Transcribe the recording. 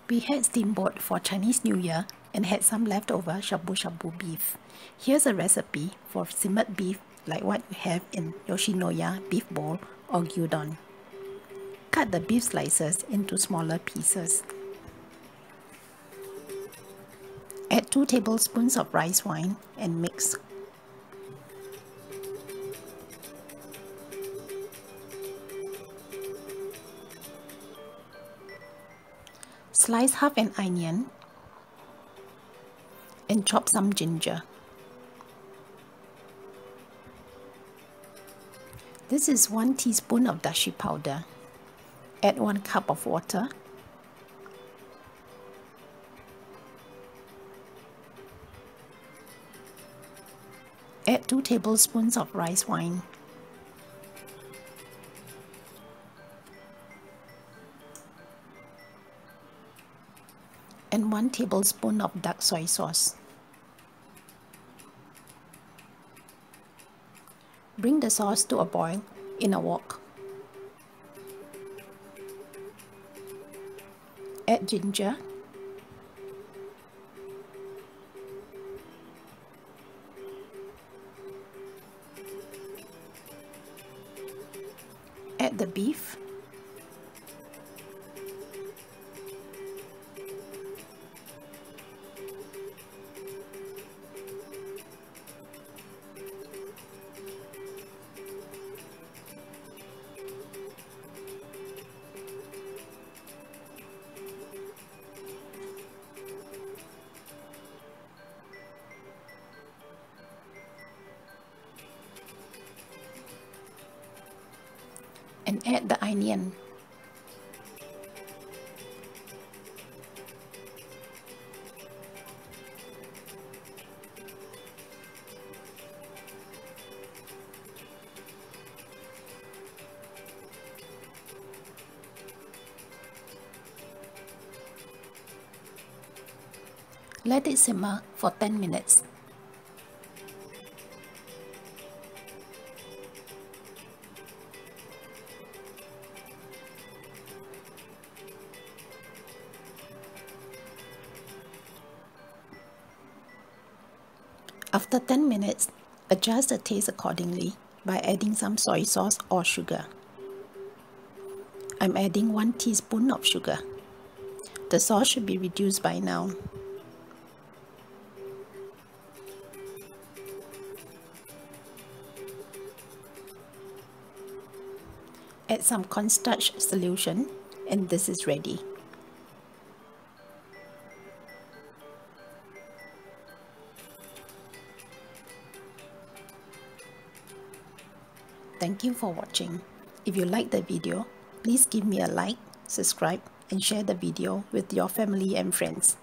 We had steamboat for Chinese New Year and had some leftover shabu shabu beef. Here's a recipe for simmered beef like what you have in Yoshinoya beef bowl or gyudon. Cut the beef slices into smaller pieces. Add 2 tablespoons of rice wine and mix. Slice half an onion and chop some ginger. This is 1 teaspoon of dashi powder. Add 1 cup of water. Add 2 tablespoons of rice wine. And 1 tablespoon of dark soy sauce. Bring the sauce to a boil in a wok. Add ginger. Add the beef. And add the onion. Let it simmer for 10 minutes. After 10 minutes, adjust the taste accordingly by adding some soy sauce or sugar. I'm adding 1 teaspoon of sugar. The sauce should be reduced by now. Add some cornstarch solution and this is ready. Thank you for watching. If you like the video, please give me a like, subscribe, and share the video with your family and friends.